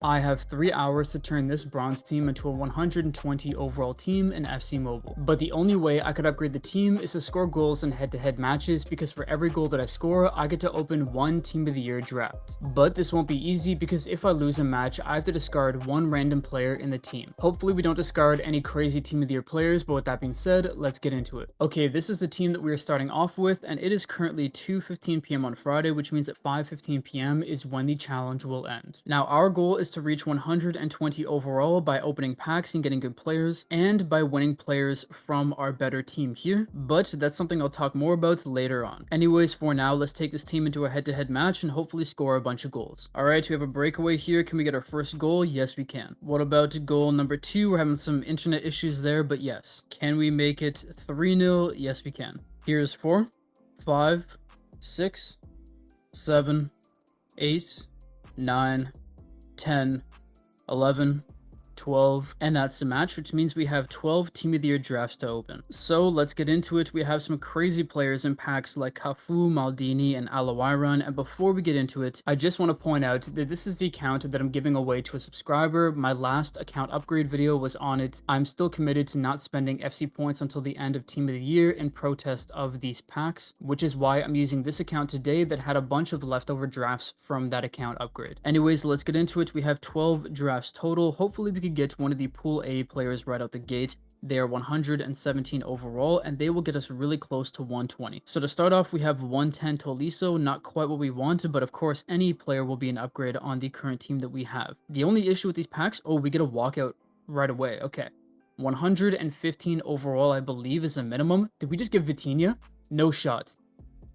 I have 3 hours to turn this bronze team into a 120 overall team in FC Mobile. But the only way I could upgrade the team is to score goals in head-to-head matches, because for every goal that I score, I get to open one Team of the Year draft. But this won't be easy, because if I lose a match, I have to discard one random player in the team. Hopefully we don't discard any crazy Team of the Year players, but with that being said, let's get into it. Okay, this is the team that we are starting off with, and it is currently 2:15 p.m. on Friday, which means at 5:15 p.m. is when the challenge will end. Now, our goal is to reach 120 overall by opening packs and getting good players, and by winning players from our better team here, but that's something I'll talk more about later on. Anyways, for now, let's take this team into a head-to-head match and hopefully score a bunch of goals. Alright, we have a breakaway here. Can we get our first goal? Yes, we can. What about goal number 2? We're having some internet issues there, but yes. Can we make it 3-0? Yes, we can. Here's 4, 5, 6, 7, 8, 9, 10, 11, 12, and that's the match, which means we have 12 Team of the Year drafts to open. So let's get into it. We have some crazy players in packs like Cafu, Maldini, and Alawiran, and before we get into it, I just want to point out that this is the account that I'm giving away to a subscriber. My last account upgrade video was on it. I'm still committed to not spending FC points until the end of Team of the Year in protest of these packs, which is why I'm using this account today that had a bunch of leftover drafts from that account upgrade. Anyways, let's get into it. We have 12 drafts total. Hopefully we could get one of the Pool A players right out the gate. They are 117 overall, and they will get us really close to 120. So to start off, we have 110 Tolisso, not quite what we want, but of course, any player will be an upgrade on the current team that we have. The only issue with these packs, oh, we get a walkout right away. Okay. 115 overall, I believe, is a minimum. Did we just get Vitinha? No shot.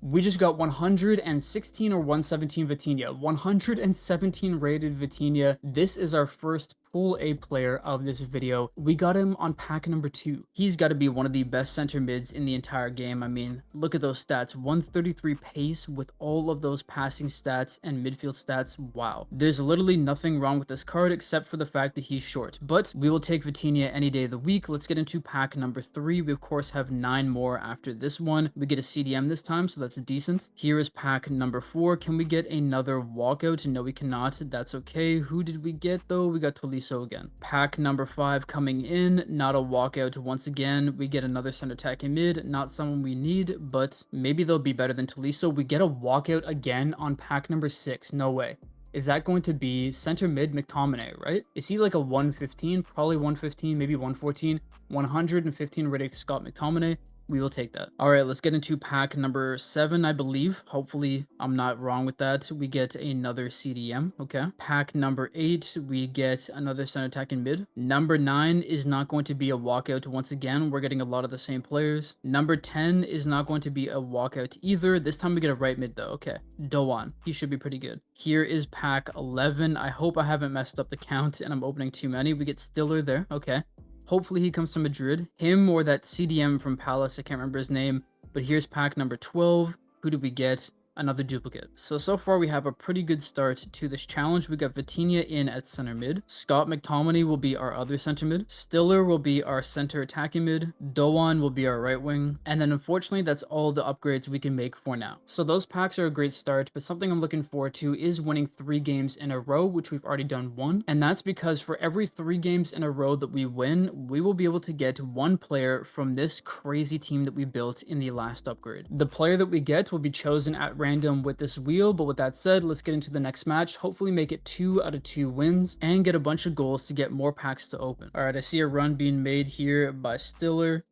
We just got 116 or 117 Vitinha. 117 rated Vitinha. This is our first Pool A player of this video. We got him on pack number 2. He's got to be one of the best center mids in the entire game. I mean, look at those stats. 133 pace with all of those passing stats and midfield stats. Wow. There's literally nothing wrong with this card except for the fact that he's short. But we will take Vitinha any day of the week. Let's get into pack number 3. We of course have 9 more after this one. We get a CDM this time, so that's decent. Here is pack number 4. Can we get another walkout? No, we cannot. That's okay. Who did we get though? We got Tolisso again. Pack number 5 coming in. Not a walkout once again. We get another center attacking mid. Not someone we need, but maybe they'll be better than Tolisso. We get a walkout again on pack number 6. No way. Is that going to be center mid McTominay, right? Is he like a 115? Probably 115, maybe 114. 115 rated Scott McTominay. We will take that. All right, let's get into pack number 7, I believe. Hopefully, I'm not wrong with that. We get another CDM, okay. Pack number 8, we get another center attacking mid. Number 9 is not going to be a walkout once again. We're getting a lot of the same players. Number 10 is not going to be a walkout either. This time we get a right mid though, okay. Doan, he should be pretty good. Here is pack 11. I hope I haven't messed up the count and I'm opening too many. We get Stiller there, okay. Hopefully he comes to Madrid. Him or that CDM from Palace, I can't remember his name. But here's pack number 12. Who did we get? Another duplicate. So far we have a pretty good start to this challenge. We got Vitinha in at center mid. Scott McTominay will be our other center mid. Stiller will be our center attacking mid. Doan will be our right wing. And then unfortunately, that's all the upgrades we can make for now. So those packs are a great start, but something I'm looking forward to is winning 3 games in a row, which we've already done 1. And that's because for every 3 games in a row that we win, we will be able to get 1 player from this crazy team that we built in the last upgrade. The player that we get will be chosen at random with this wheel, but with that said, let's get into the next match. Hopefully make it 2 out of 2 wins and get a bunch of goals to get more packs to open. All right, I see a run being made here by Stiller.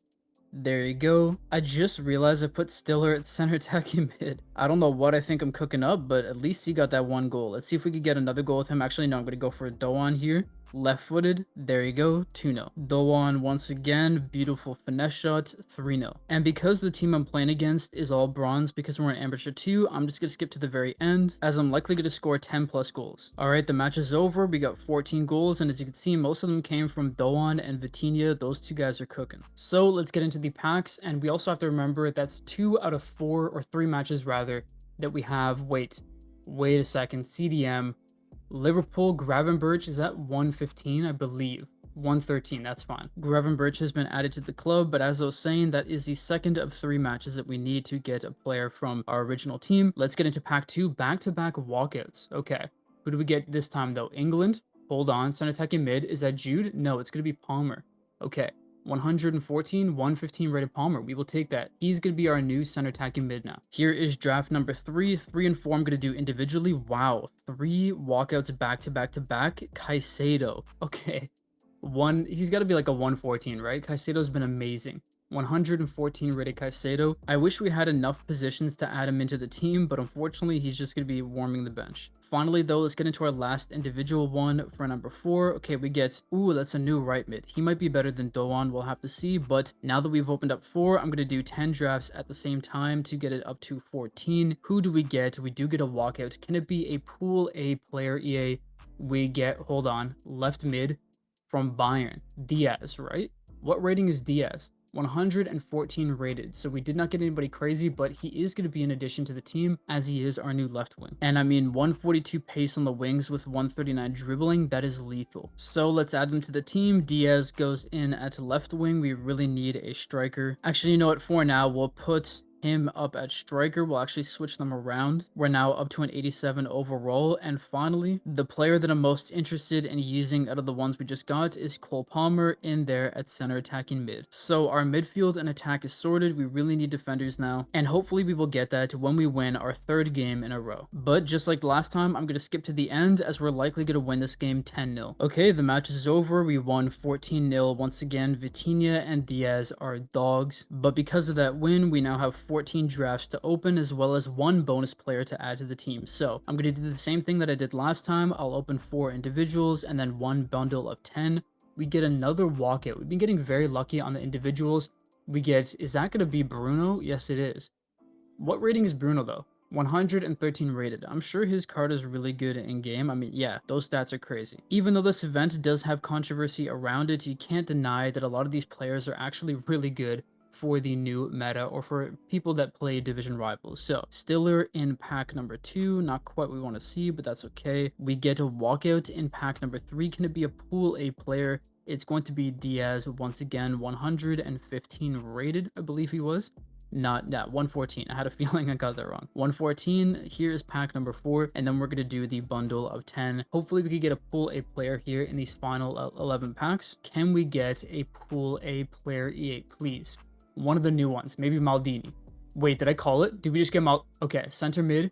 There you go. I just realized I put Stiller at center attacking mid. I don't know what I think I'm cooking up, but at least he got that 1 goal. Let's see if we could get another goal with him. Actually, no, I'm going to go for Doan here. Left-footed. There you go. 2-0. Doan once again. Beautiful finesse shot. 3-0. And because the team I'm playing against is all bronze because we're in amateur 2, I'm just going to skip to the very end as I'm likely going to score 10 plus goals. All right, the match is over. We got 14 goals, and as you can see, most of them came from Doan and Vitinha. Those 2 guys are cooking. So let's get into the packs, and we also have to remember that's 2 out of 4 or 3 matches rather that we have. Wait a second. CDM. Liverpool, Gravenberch is at 115, I believe. 113, that's fine. Gravenberch has been added to the club, but as I was saying, that is the second of 3 matches that we need to get a player from our original team. Let's get into pack 2, back-to-back walkouts. Okay, who do we get this time though? England? Hold on, center attacking mid. Is that Jude? No, it's gonna be Palmer. Okay. 114, 115 rated Palmer. We will take that. He's going to be our new center attacking mid now. Here is draft number 3. 3 and 4 I'm going to do individually. Wow. 3 walkouts back to back to back. Caicedo. Okay. He's got to be like a 114, right? Caicedo's been amazing. 114 rated Caicedo. I wish we had enough positions to add him into the team, but unfortunately, he's just going to be warming the bench. Finally, though, let's get into our last individual one for number 4. Okay, we get, ooh, that's a new right mid. He might be better than Doan, we'll have to see, but now that we've opened up 4, I'm going to do 10 drafts at the same time to get it up to 14. Who do we get? We do get a walkout. Can it be a pool A player, EA? We get, hold on, left mid from Bayern. Diaz, right? What rating is Diaz? 114 rated, so we did not get anybody crazy, but he is going to be an addition to the team as he is our new left wing. And I mean, 142 pace on the wings with 139 dribbling, that is lethal. So let's add him to the team. Diaz goes in at left wing. We really need a striker. Actually, you know what, for now, we'll put him up at striker. We'll actually switch them around. We're now up to an 87 overall. And finally, the player that I'm most interested in using out of the ones we just got is Cole Palmer in there at center attacking mid. So our midfield and attack is sorted. We really need defenders now, and hopefully we will get that when we win our 3rd game in a row. But just like last time, I'm going to skip to the end as we're likely going to win this game 10-0. Okay, the match is over. We won 14-0 once again. Vitinha and Diaz are dogs, but because of that win, we now have 14 drafts to open, as well as 1 bonus player to add to the team. So I'm going to do the same thing that I did last time. I'll open 4 individuals and then 1 bundle of 10. We get another walkout. We've been getting very lucky on the individuals. We get, is that going to be Bruno? Yes, it is. What rating is Bruno though? 113 rated. I'm sure his card is really good in game. I mean, yeah, those stats are crazy. Even though this event does have controversy around it, you can't deny that a lot of these players are actually really good for the new meta or for people that play division rivals. So Stiller in pack number 2, not quite what we want to see, but that's okay. We get a walkout in pack number 3. Can it be a pool A player? It's going to be Diaz once again, 115 rated, I believe he was. Not 114. I had a feeling I got that wrong. 114. Here's pack number 4, and then we're gonna do the bundle of 10. Hopefully we could get a pool A player here in these final 11 packs. Can we get a pool A player, EA, please? One of the new ones, maybe Maldini. Wait, did I call it? Did we just get Okay, center mid.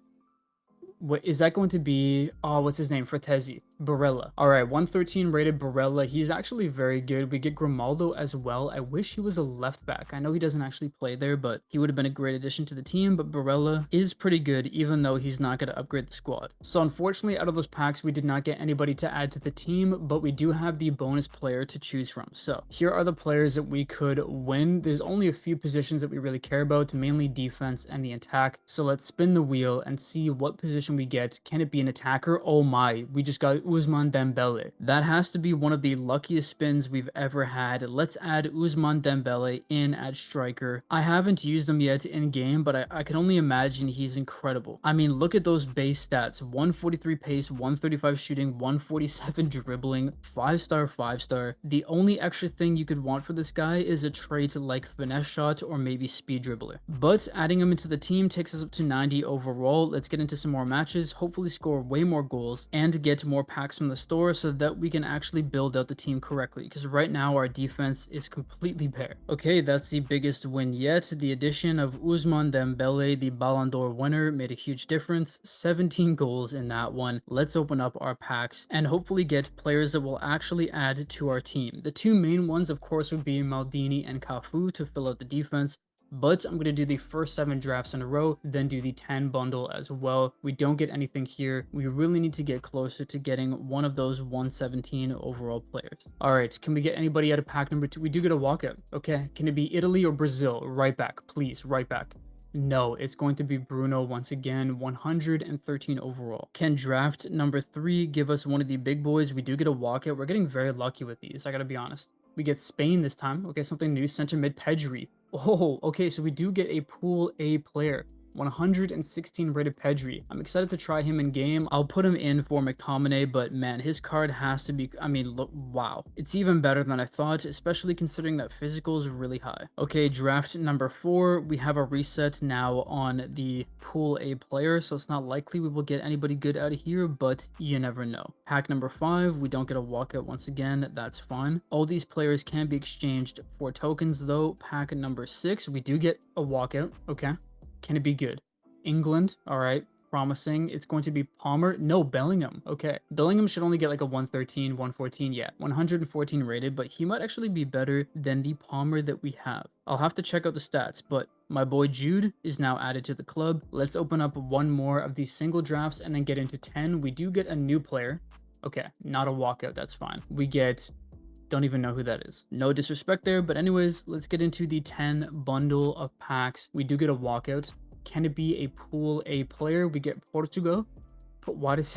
What is that going to be? Oh, what's his name? Fratesi. Barella. All right, 113 rated Barella. He's actually very good. We get Grimaldo as well. I wish he was a left back. I know he doesn't actually play there, but he would have been a great addition to the team. But Barella is pretty good, even though he's not going to upgrade the squad. So unfortunately, out of those packs, we did not get anybody to add to the team, but we do have the bonus player to choose from. So here are the players that we could win. There's only a few positions that we really care about, mainly defense and the attack. So let's spin the wheel and see what position we get. Can it be an attacker? Oh my, we just got Ousmane Dembele. That has to be one of the luckiest spins we've ever had. Let's add Ousmane Dembele in at striker. I haven't used him yet in game, but I can only imagine he's incredible. I mean, look at those base stats. 143 pace, 135 shooting, 147 dribbling, 5-star, 5-star. The only extra thing you could want for this guy is a trait like finesse shot or maybe speed dribbler. But adding him into the team takes us up to 90 overall. Let's get into some more matches, hopefully score way more goals and get more packs from the store so that we can actually build out the team correctly, because right now our defense is completely bare. Okay, that's the biggest win yet. The addition of Ousmane Dembele, the Ballon d'Or winner, made a huge difference. 17 goals in that one. Let's open up our packs and hopefully get players that will actually add to our team. The 2 main ones, of course, would be Maldini and Cafu to fill out the defense. But I'm going to do the first 7 drafts in a row, then do the 10 bundle as well. We don't get anything here. We really need to get closer to getting one of those 117 overall players. All right, can we get anybody out of pack number 2? We do get a walkout. Okay, can it be Italy or Brazil? Right back, please, right back. No, it's going to be Bruno once again, 113 overall. Can draft number 3 give us one of the big boys? We do get a walkout. We're getting very lucky with these, I gotta be honest. We get Spain this time. Okay, something new. Center mid Pedri. Oh, okay, so we do get a pool A player. 116 rated Pedri. I'm excited to try him in game. I'll put him in for McTominay, but man, his card has to be, I mean, look, wow. It's even better than I thought, especially considering that physical is really high. Okay, draft number 4. We have a reset now on the pool A player, so it's not likely we will get anybody good out of here, but you never know. Pack number 5, we don't get a walkout once again. That's fine. All these players can be exchanged for tokens though. Pack number 6, we do get a walkout. Okay, can it be good? England, all right, promising. It's going to be Palmer. No, Bellingham. Okay, Bellingham should only get like a 113, 114. Yeah, 114 rated, but he might actually be better than the Palmer that we have. I'll have to check out the stats, but my boy Jude is now added to the club. Let's open up one more of these single drafts and then get into 10. We do get a new player. Okay, not a walkout. That's fine. We get, don't even know who that is. No disrespect there, but anyways, let's get into the 10 bundle of packs. We do get a walkout. Can it be a pool A player? We get Portugal. But why did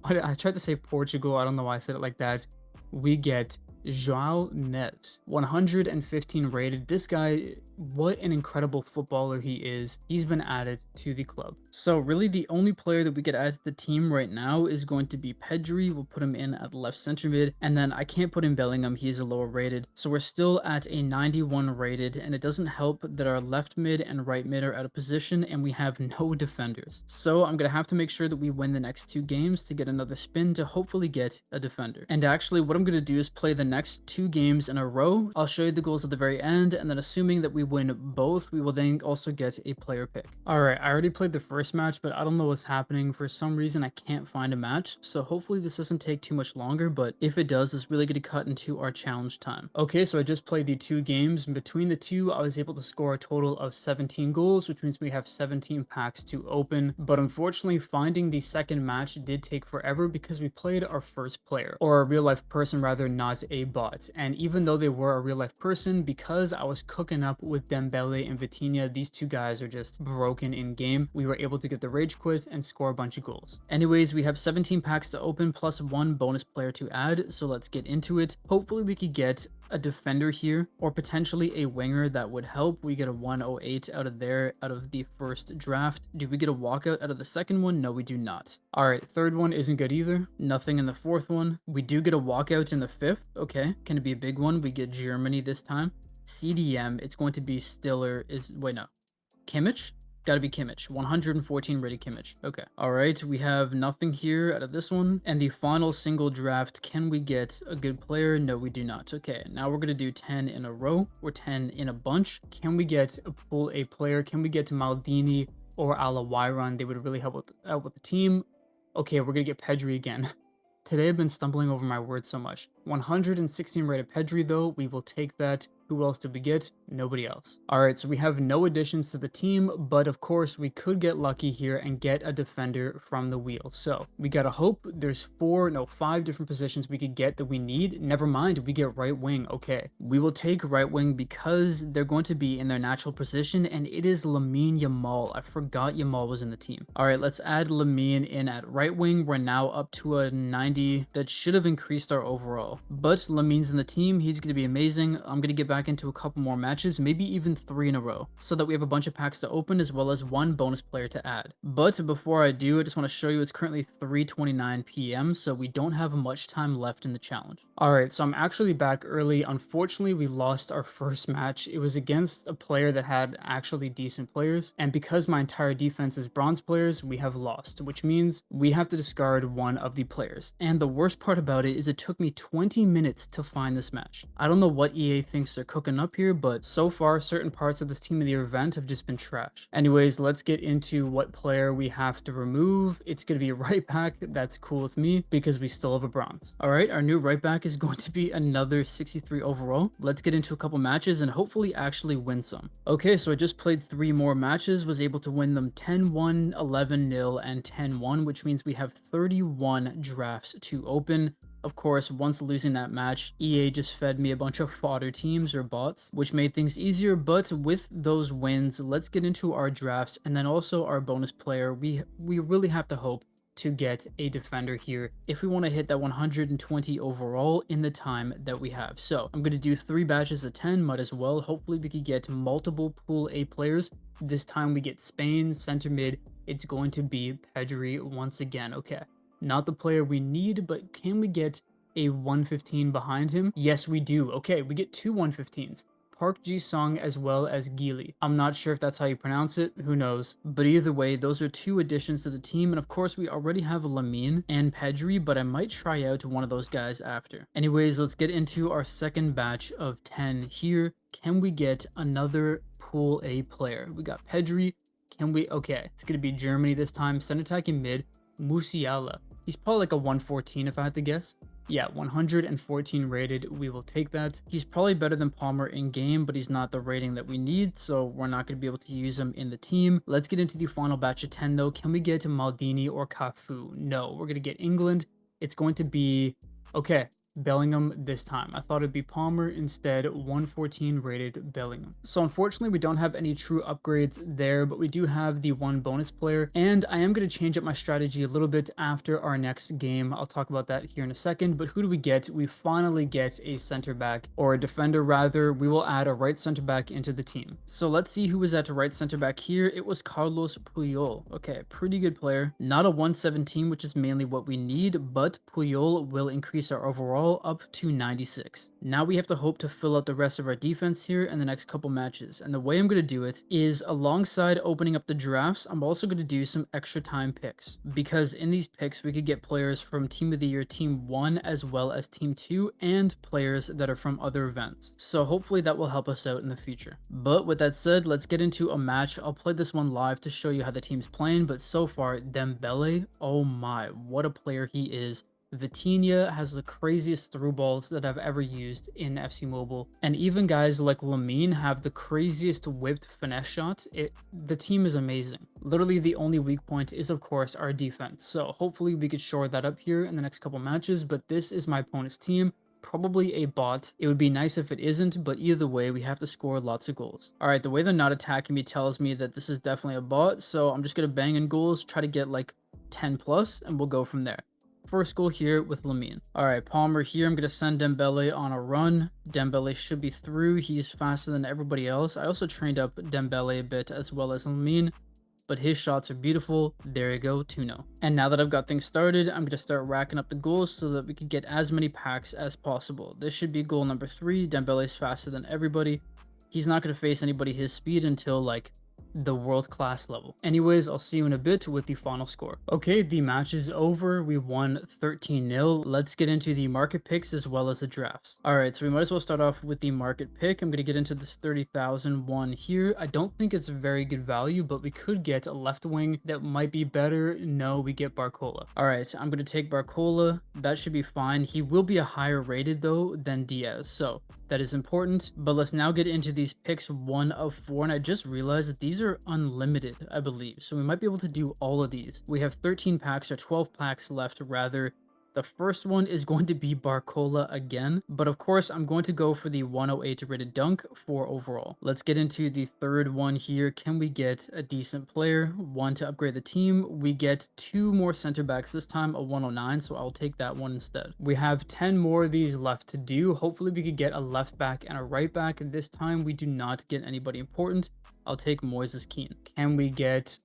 I tried to say Portugal? I don't know why I said it like that. We get João Neves, 115 rated. This guy, what an incredible footballer he is. He's been added to the club. So really the only player that we could add to the team right now is going to be Pedri. We'll put him in at left center mid, and then I can't put in Bellingham. He's a lower rated. So we're still at a 91 rated, and it doesn't help that our left mid and right mid are out of position and we have no defenders. So I'm gonna have to make sure that we win the next 2 games to get another spin to hopefully get a defender. And actually what I'm gonna do is play the next 2 games in a row. I'll show you the goals at the very end, and then assuming that we win both, we will then also get a player pick. All right, I already played the first match, but I don't know what's happening. For some reason, I can't find a match, so hopefully this doesn't take too much longer, but if it does, it's really going to cut into our challenge time. Okay, so I just played the 2 games, and between the 2, I was able to score a total of 17 goals, which means we have 17 packs to open, but unfortunately, finding the second match did take forever because we played our first player, or a real-life person rather, not a bot. And even though they were a real-life person, because I was cooking up with Dembele and Vitinha, these 2 guys are just broken in game, we were able to get the rage quit and score a bunch of goals. Anyways, we have 17 packs to open plus 1 bonus player to add, so let's get into it. Hopefully we could get a defender here, or potentially a winger. That would help. We get a 108 out of there, out of the first draft. Do we get a walkout out of the second one? No, we do not. All right, third one isn't good either. Nothing in the fourth one. We do get a walkout in the fifth. Okay, can it be a big one? We get Germany this time. CDM, it's going to be Stiller, wait, no. Kimmich? Gotta be Kimmich. 114 rated Kimmich. Okay. All right. We have nothing here out of this one. And the final single draft, can we get a good player? No, we do not. Okay. Now we're going to do 10 in a row or 10 in a bunch. Can we get a pool A player? Can we get to Maldini or Alawiron? They would really help out with the team. Okay. We're going to get Pedri again. Today I've been stumbling over my words so much. 116 rated Pedri though. We will take that. Who else did we get? Nobody else. All right, so we have no additions to the team, but of course we could get lucky here and get a defender from the wheel. So we gotta hope. There's 5 different positions we could get that we need. Never mind, we get right wing. Okay, we will take right wing because they're going to be in their natural position, and it is Lamine Yamal. I forgot Yamal was in the team. All right, let's add Lamine in at right wing. We're now up to a 90. That should have increased our overall, but Lamine's in the team. He's gonna be amazing. I'm gonna get back into a couple more matches, maybe even 3 in a row, so that we have a bunch of packs to open as well as 1 bonus player to add. But before I do, I just want to show you it's currently 3:29 p.m, so we don't have much time left in the challenge. Alright, so I'm actually back early. Unfortunately, we lost our first match. It was against a player that had actually decent players, and because my entire defense is bronze players, we have lost, which means we have to discard one of the players. And the worst part about it is it took me 20 minutes to find this match. I don't know what EA thinks they're cooking up here, but so far certain parts of this team of the event have just been trash. Anyways, let's get into what player we have to remove. It's going to be a right back. That's cool with me because we still have a bronze. All right, our new right back is going to be another 63 overall. Let's get into a couple matches and hopefully actually win some. Okay, so I just played 3 more matches, was able to win them 10-1, 11-0, and 10-1, which means we have 31 drafts to open. Of course, once losing that match, EA just fed me a bunch of fodder teams or bots, which made things easier. But with those wins, let's get into our drafts and then also our bonus player. We really have to hope to get a defender here if we want to hit that 120 overall in the time that we have. So I'm going to do 3 batches of 10, might as well. Hopefully we could get multiple pool A players This time we get Spain, center mid. It's going to be Pedri once again. Okay, not the player we need, but can we get a 115 behind him? Yes, we do. Okay, we get two 115s. Park Ji-sung as well as Gili. I'm not sure if that's how you pronounce it, who knows. But either way, those are two additions to the team, and of course we already have Lamine and Pedri, but I might try out one of those guys after. Anyways, let's get into our second batch of 10 here. Can we get another Pool A player? We got Pedri. Can we? Okay, it's gonna be Germany this time. Center attacking mid, Musiala. He's probably like a 114 if I had to guess. Yeah, 114 rated, we will take that. He's probably better than Palmer in game, but he's not the rating that we need, so we're not going to be able to use him in the team. Let's get into the final batch of 10 though. Can we get to Maldini or Cafu? No, we're going to get England. It's going to be, okay, Bellingham this time. I thought it'd be Palmer, instead 114 rated Bellingham. So unfortunately we don't have any true upgrades there, but we do have the one bonus player, and I am going to change up my strategy a little bit after our next game. I'll talk about that here in a second. But who do we get? We finally get a center back, or a defender rather. We will add a right center back into the team. So let's see who was at right center back here. It was Carlos Puyol. Okay, pretty good player. Not a 117, which is mainly what we need, but Puyol will increase our overall up to 96. Now we have to hope to fill out the rest of our defense here in the next couple matches, and the way I'm going to do it is alongside opening up the drafts, I'm also going to do some extra time picks, because in these picks we could get players from Team of the Year Team 1 as well as Team 2 and players that are from other events. So hopefully that will help us out in the future. But with that said, let's get into a match. I'll play this one live to show you how the team's playing, but so far Dembele, oh my, what a player he is. Vitinha has the craziest through balls that I've ever used in FC Mobile. And even guys like Lamine have the craziest whipped finesse shots. The team is amazing. Literally the only weak point is of course our defense. So hopefully we could shore that up here in the next couple matches, but this is my opponent's team. Probably a bot. It would be nice if it isn't, but either way, we have to score lots of goals. All right, the way they're not attacking me tells me that this is definitely a bot, so I'm just going to bang in goals, try to get like 10 plus, and we'll go from there. First goal here with Lamine. All right, Palmer here. I'm going to send Dembele on a run. Dembele should be through. He's faster than everybody else. I also trained up Dembele a bit as well as Lamine, but his shots are beautiful. There you go, 2-0. And now that I've got things started, I'm going to start racking up the goals so that we can get as many packs as possible. This should be goal number 3. Dembele's faster than everybody. He's not going to face anybody his speed until like the world-class level. Anyways, I'll see you in a bit with the final score. Okay, the match is over. We won 13-0. Let's get into the market picks as well as the drafts. All right, so we might as well start off with the market pick. I'm going to get into this 30,000 one here. I don't think it's a very good value, but we could get a left wing that might be better. No, we get Barcola. All right, I'm going to take Barcola. That should be fine. He will be a higher rated though than Diaz, so that is important. But let's now get into these picks 1 of 4, and I just realized that these are unlimited, I believe, so we might be able to do all of these. We have 13 packs, or 12 packs left rather. The first one is going to be Barcola again, but of course I'm going to go for the 108 rated dunk for overall. Let's get into the third one here. Can we get a decent player? One to upgrade the team. We get 2 more center backs this time, a 109, so I'll take that one instead. We have 10 more of these left to do. Hopefully we could get a left back and a right back. This time we do not get anybody important. I'll take Moises Keane. Can we get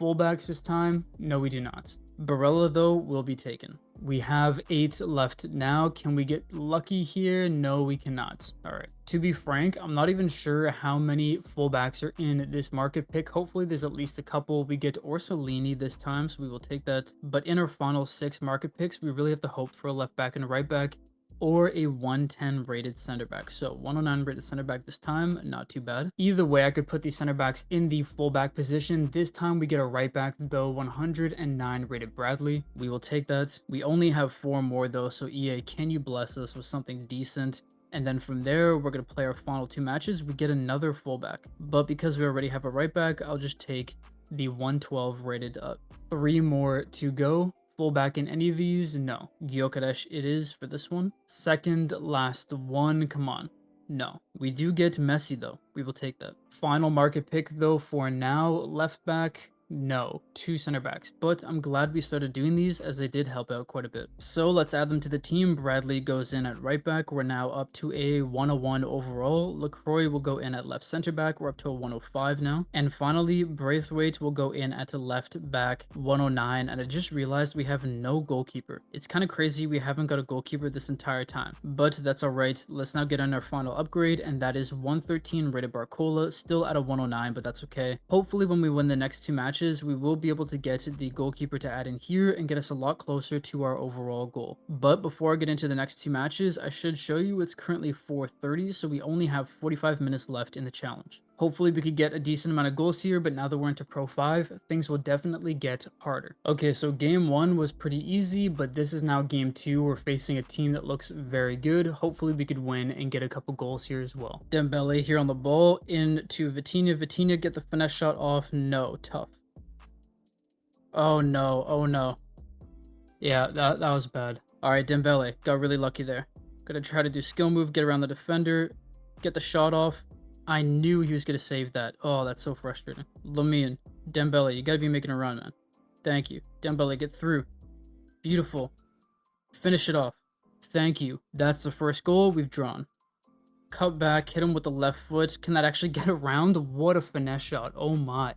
fullbacks this time? No, we do not. Barella though will be taken. We have 8 left now. Can we get lucky here? No, we cannot. All right. To be frank, I'm not even sure how many fullbacks are in this market pick. Hopefully there's at least a couple. We get Orsolini this time, so we will take that. But in our final 6 market picks, we really have to hope for a left back and a right back, or a 110 rated center back. So 109 rated center back this time, not too bad. Either way, I could put these center backs in the fullback position. This time we get a right back though, 109 rated Bradley. We will take that. We only have 4 more though, so EA, can you bless us with something decent? And then from there, we're going to play our final 2 matches. We get another fullback. But because we already have a right back, I'll just take the 112 rated up. 3 more to go. Fullback in any of these? No. Gyökeres it is for this one. Second last one, come on. No. We do get Messi though. We will take that. Final market pick though for now, left back. No, 2 center backs, but I'm glad we started doing these as they did help out quite a bit. So let's add them to the team. Bradley goes in at right back. We're now up to a 101 overall. LaCroix will go in at left center back. We're up to a 105 now. And finally, Braithwaite will go in at left back, 109. And I just realized we have no goalkeeper. It's kind of crazy we haven't got a goalkeeper this entire time, but that's all right. Let's now get on our final upgrade, and that is 113 rated Barcola, still at a 109, but that's okay. Hopefully when we win the next 2 matches, we will be able to get the goalkeeper to add in here and get us a lot closer to our overall goal. But before I get into the next 2 matches, I should show you it's currently 4:30, so we only have 45 minutes left in the challenge. Hopefully we could get a decent amount of goals here, but now that we're into Pro 5, things will definitely get harder. Okay, so game 1 was pretty easy, but this is now game 2. We're facing a team that looks very good. Hopefully we could win and get a couple goals here as well. Dembele here on the ball, into Vitinha. Vitinha, get the finesse shot off. No, tough. Oh no, oh no. Yeah, that was bad. Alright, Dembele, got really lucky there. Gonna try to do skill move, get around the defender, get the shot off. I knew he was gonna save that. Oh, that's so frustrating. Lamine, Dembele, you gotta be making a run, man. Thank you. Dembele, get through. Beautiful. Finish it off. Thank you. That's the first goal we've drawn. Cut back, hit him with the left foot. Can that actually get around? What a finesse shot. Oh my.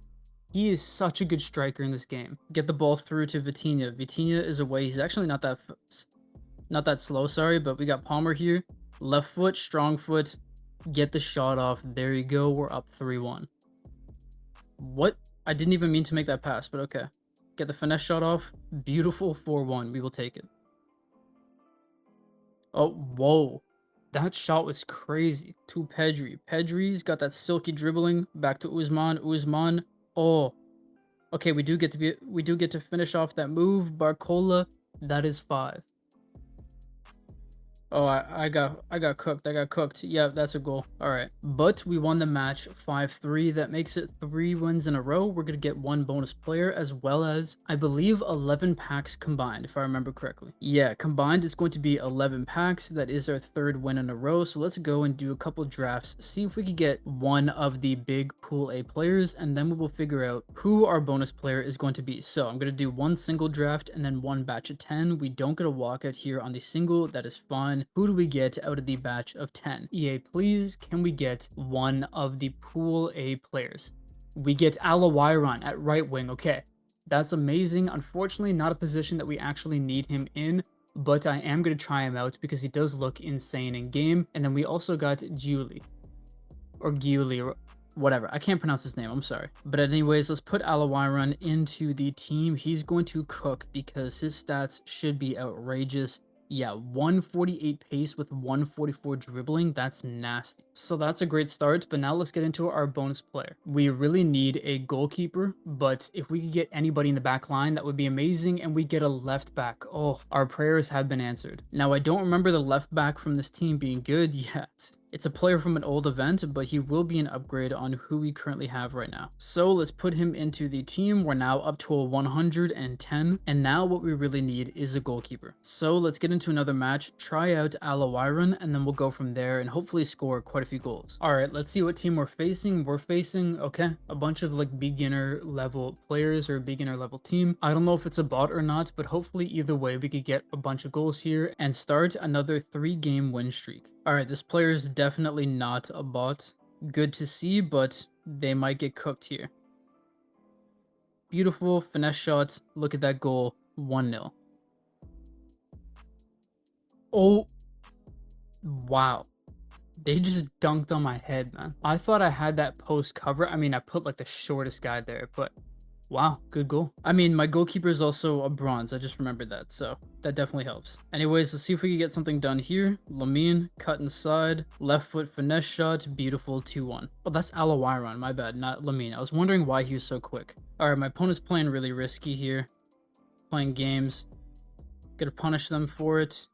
He is such a good striker in this game. Get the ball through to Vitinha. Vitinha is away. He's actually not that slow, sorry, but we got Palmer here. Left foot, strong foot. Get the shot off. There you go. We're up 3-1. What? I didn't even mean to make that pass, but okay. Get the finesse shot off. Beautiful 4-1. We will take it. Oh, whoa. That shot was crazy. To Pedri. Pedri's got that silky dribbling. Back to Usman. Usman. Oh, okay. We do get to finish off that move. Barcola, that is 5. Oh, I got cooked. I got cooked. Yeah, that's a goal. All right. But we won the match 5-3. That makes it 3 wins in a row. We're going to get 1 bonus player as well as, I believe, 11 packs combined, if I remember correctly. Yeah, combined is going to be 11 packs. That is our 3rd win in a row. So let's go and do a couple drafts, see if we can get one of the big Pool A players, and then we will figure out who our bonus player is going to be. So I'm going to do 1 single draft and then 1 batch of 10. We don't get a walkout here on the single. That is fine. Who do we get out of the batch of 10? EA, please, can we get one of the Pool A players? We get Alawiron at right wing. Okay, that's amazing. Unfortunately, not a position that we actually need him in, but I am going to try him out because he does look insane in game. And then we also got Giuli, or whatever. I can't pronounce his name. I'm sorry. But anyways, let's put Alawiron into the team. He's going to cook because his stats should be outrageous. Yeah, 148 pace with 144 dribbling. That's nasty. So that's a great start, but now let's get into our bonus player. We really need a goalkeeper, but if we could get anybody in the back line, that would be amazing, and we get a left back. Oh, our prayers have been answered. Now, I don't remember the left back from this team being good yet. It's a player from an old event, but he will be an upgrade on who we currently have right now. So let's put him into the team. We're now up to a 110, and now what we really need is a goalkeeper. So let's get into another match, try out Alawiron, and then we'll go from there and hopefully score quite a few goals. All right, let's see what team we're facing. We're facing, okay, a bunch of like beginner level players or a beginner level team. I don't know if it's a bot or not, but hopefully either way we could get a bunch of goals here and start another 3-game win streak. All right, this player is definitely not a bot. Good to see, but they might get cooked here. Beautiful finesse shots. Look at that goal. 1-0. Oh, wow. They just dunked on my head, man. I thought I had that post cover. I mean, I put like the shortest guy there, but wow, good goal. I mean, my goalkeeper is also a bronze. I just remembered that, so that definitely helps. Anyways, let's see if we can get something done here. Lamine, cut inside, left foot finesse shot, beautiful 2-1. Oh, that's Alawiron, my bad, not Lamine. I was wondering why he was so quick. All right, my opponent's playing really risky here. Playing games. Gonna punish them for it.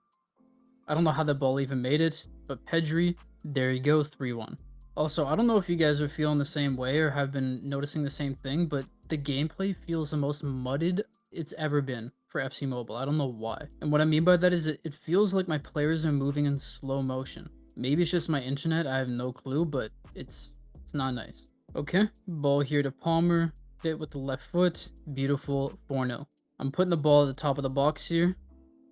I don't know how the ball even made it, but Pedri, there you go, 3-1. Also, I don't know if you guys are feeling the same way or have been noticing the same thing, but the gameplay feels the most mudded it's ever been for FC Mobile. I don't know why. And what I mean by that is it feels like my players are moving in slow motion. Maybe it's just my internet, I have no clue, but it's not nice. Okay, ball here to Palmer. it with the left foot. Beautiful. 4-0. I'm putting the ball at the top of the box here.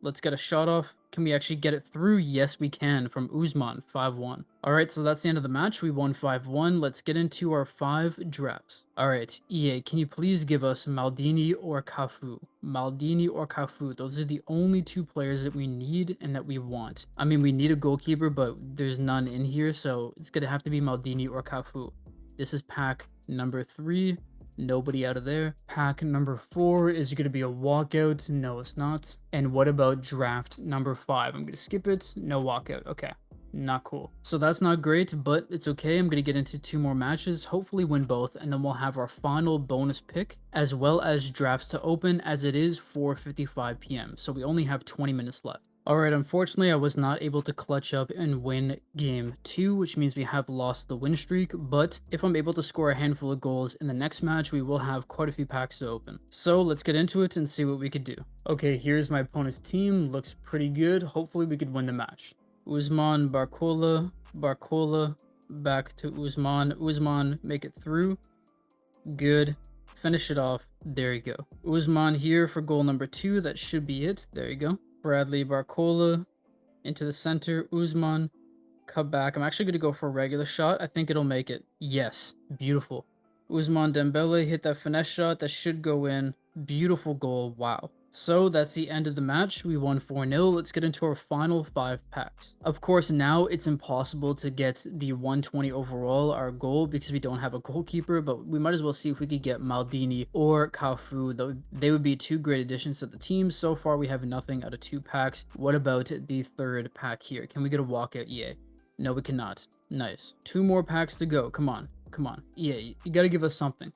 Let's get a shot off. Can we actually get it through? Yes, we can, from Usman, 5-1. Alright, so that's the end of the match. We won 5-1. Let's get into our 5 drafts. Alright, EA, can you please give us Maldini or Cafu? Maldini or Cafu. Those are the only 2 players that we need and that we want. I mean, we need a goalkeeper, but there's none in here, so it's going to have to be Maldini or Cafu. This is pack number 3. Nobody out of there. Pack number 4 is going to be a walkout. No, it's not. And what about draft number 5? I'm going to skip it. No walkout. Okay. Not cool. So that's not great, but it's okay. I'm going to get into 2 more matches, hopefully win both, and then we'll have our final bonus pick, as well as drafts to open, as it is 4:55 p.m. So we only have 20 minutes left. Alright, unfortunately, I was not able to clutch up and win game 2, which means we have lost the win streak, but if I'm able to score a handful of goals in the next match, we will have quite a few packs to open. So let's get into it and see what we could do. Okay, here's my opponent's team. Looks pretty good. Hopefully we could win the match. Usman, Barcola, back to Usman, make it through. Good. Finish it off. There you go. Usman here for goal number 2. That should be it. There you go. Bradley Barcola into the center. Usman, cut back. I'm actually going to go for a regular shot. I think it'll make it. Yes. Beautiful. Usman Dembele hit that finesse shot. That should go in. Beautiful goal. Wow. So that's the end of the match. We won 4-0. Let's get into our final 5 packs. Of course, now it's impossible to get the 120 overall, our goal, because we don't have a goalkeeper, but we might as well see if we could get Maldini or Cafu. They would be 2 great additions to the team. So far, we have nothing out of 2 packs. What about the 3rd pack here? Can we get a walkout, EA? No, we cannot. Nice. 2 more packs to go. Come on. Come on. EA, you gotta give us something.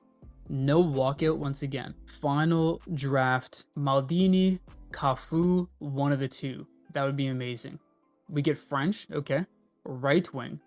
No walkout once again. Final draft. Maldini, Cafu, one of the 2. That would be amazing. We get French. Okay. Right wing.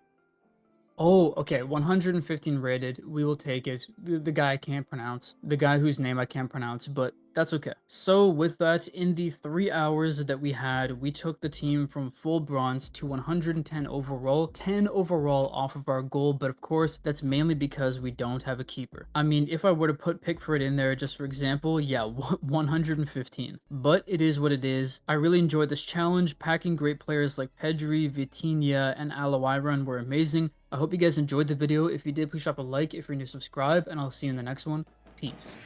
Oh, okay. 115 rated. We will take it. The guy I can't pronounce. The guy whose name I can't pronounce, but that's okay. So with that, in the 3 hours that we had, we took the team from full bronze to 110 overall, 10 overall off of our goal, but of course, that's mainly because we don't have a keeper. I mean, if I were to put Pickford in there, just for example, yeah, 115. But it is what it is. I really enjoyed this challenge. Packing great players like Pedri, Vitinha, and Alawiron were amazing. I hope you guys enjoyed the video. If you did, please drop a like. If you're new, subscribe, and I'll see you in the next one. Peace.